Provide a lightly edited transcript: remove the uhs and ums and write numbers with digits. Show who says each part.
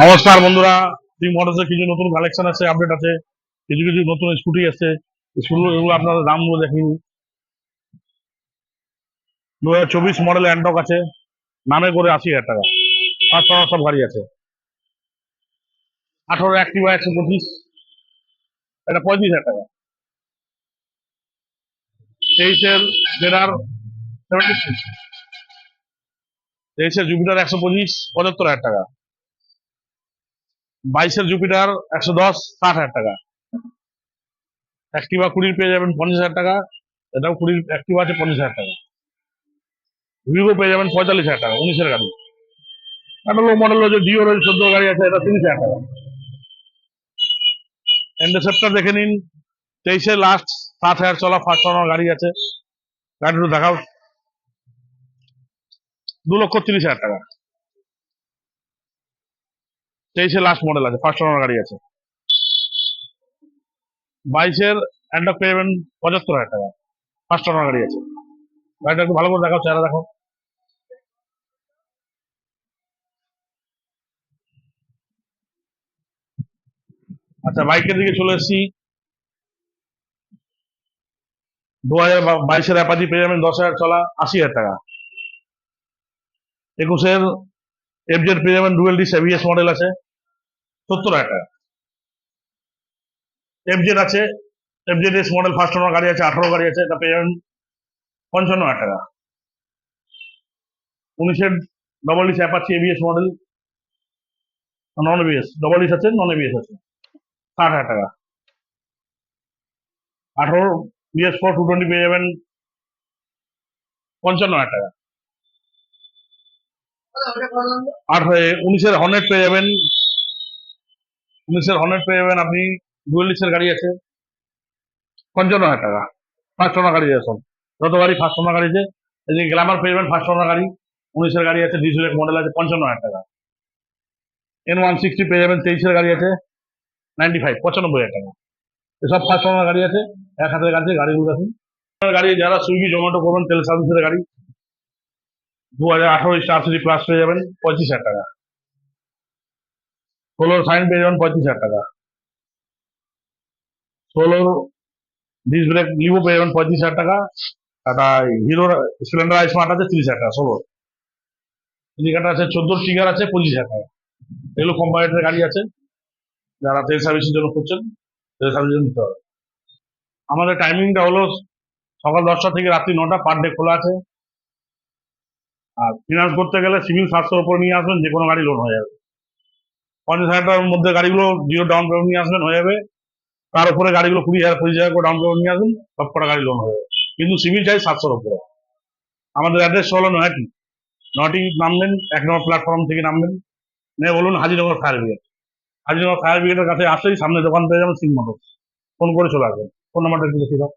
Speaker 1: নমস্কার বন্ধুরা, টিম মোটরসের কিছু নতুন কালেকশন আছে, আপডেট আছে, কিছু কিছু নতুন স্কুটি আছে। স্কুটিগুলো এগুলো আপনাদের দামগুলো দেখিনি। 2024 মডেল অ্যান্টক আছে, নামে করে 80,000 টাকা। 5 টনার সব গাড়ি আছে। 18 অ্যাক্টিভা 125, এটা 35,000 টাকা। 23-এর জেনার 76, 23-এর জুপিটার 125, 75,000 টাকা। 22-এর জুপিটার 110, 60,000 টাকা। অ্যাক্টিভা 20 পেয়ে যাবেন 50,000 টাকা, এটাও 20 অ্যাক্টিভা আছে 50,000 টাকা। ভিভো পেয়ে যাবেন 45,000 টাকা, 19-এর গাড়ি। একটা লো মডেল রয়েছে, ডিও রয়েছে 14 গাড়ি আছে, এটা 30,000 টাকা। এন্ডোসেপ্টার দেখে নিন, 23-এর লাস্ট 7,000 চলা ফার্স্ট ওনার গাড়ি আছে। গাড়িটা দেখাও, 2,30,000 টাকা। 23-এর লাস্ট মডেল আছে, ফার্স্ট ওনার গাড়ি আছে। 22-এর অ্যান্ডক পেয়ে যাবেন 75,000 টাকা, ফার্স্ট ওনার গাড়ি আছে। গাড়িটা একটু ভালো করে দেখাও, চেহারা দেখো। আচ্ছা, বাইকের দিকে চলে এসেছি। 2022-এর অ্যাপাচি পেয়ে যাবেন 10,000 চলা, 80,000 টাকা। 21-এর এফজেড পেয়ে যাবেন ডুয়েল ডিস এবিএস মডেল আছে, 70,000 টাকা। এফজেড আছে, FZ S model first owner গাড়ি আছে, 18 গাড়ি আছে, এটা পেয়ে যাবেন 55,000 টাকা। 19-এর double disc Apache ABS model, non ABS, double disc আছে, নন এবিএস আছে, 60,000 টাকা। 18 BS4 220 পেয়ে যাবেন 55,000 টাকা। 19-এর হর্নেট পেয়ে যাবেন, 19-এর হর্নেট পেয়ে যাবেন আপনি, ডুয়েল ডিসের গাড়ি আছে, 55,000 টাকা। ফার্স্ট ওনার গাড়ি আছে সব, যত গাড়ি ফার্স্ট ওনার গাড়ি আছে। এদিকে গ্ল্যামার পেয়ে যাবেন ফার্স্ট ওনার গাড়ি, 19-এর গাড়ি আছে, ডিজেল মডেল আছে, 55,000 টাকা। N160 পেয়ে যাবেন, 23-এর গাড়ি আছে, 95, 95,000 টাকা। এসব ফার্স্ট ওনার গাড়ি আছে, এক হাতের কাছে গাড়িগুলো দেখুন। গাড়ি যারা সুইগি জোম্যাটো করবেন, তেল সার্ভিসের গাড়ি, 2018 স্টার সিটি প্লাস পেয়ে যাবেন 25,000 টাকা। 16 সাইন পেয়ে যাবেন 35,000 টাকা। 16 ডিস ব্রেক লিভো পেয়ে যাবেন 35,000 টাকা। একটা হিরো স্প্লেন্ডার আই স্মার্ট আছে 30,000 টাকা। 16 ইন্ডিকেটার আছে, 14 ট্রিগার আছে 25,000 টাকা। এগুলো কোম্পানির গাড়ি আছে, যারা তেল সার্ভিসের জন্য করছেন, তেল সার্ভিস নিতে হবে। আমাদের টাইমিংটা হলো সকাল 10টা থেকে রাত্রি 9টা, পার ডে খোলা আছে। আর ফিনান্স করতে গেলে সিভিল 700 উপরে নিয়ে আসবেন, যে কোনো গাড়ি লোন হয়ে যাবে। 50,000 টাকার মধ্যে গাড়িগুলো জিরো ডাউন পেমেন্ট নিয়ে আসবেন, হয়ে যাবে। তার উপরে গাড়িগুলো 20,000 25,000 করে ডাউন পেমেন্ট নিয়ে আসবেন, সব কটা গাড়ি লোন হয়ে যাবে। কিন্তু সিভিল চাই 700 উপরে। আমাদের অ্যাড্রেস হলো নয়াটি। নয়াটি নামবেন, 1 নম্বর প্ল্যাটফর্ম থেকে নামবেন, নিয়ে বলুন Hazinagar fire brigade. Hazinagar fire ব্রিগেডের কাছে আসলেই সামনে দোকান পেয়ে যাবেন সিং মোটরস। ফোন করে চলে আসবেন। ফোন নাম্বারটা একটু লিখে দাও।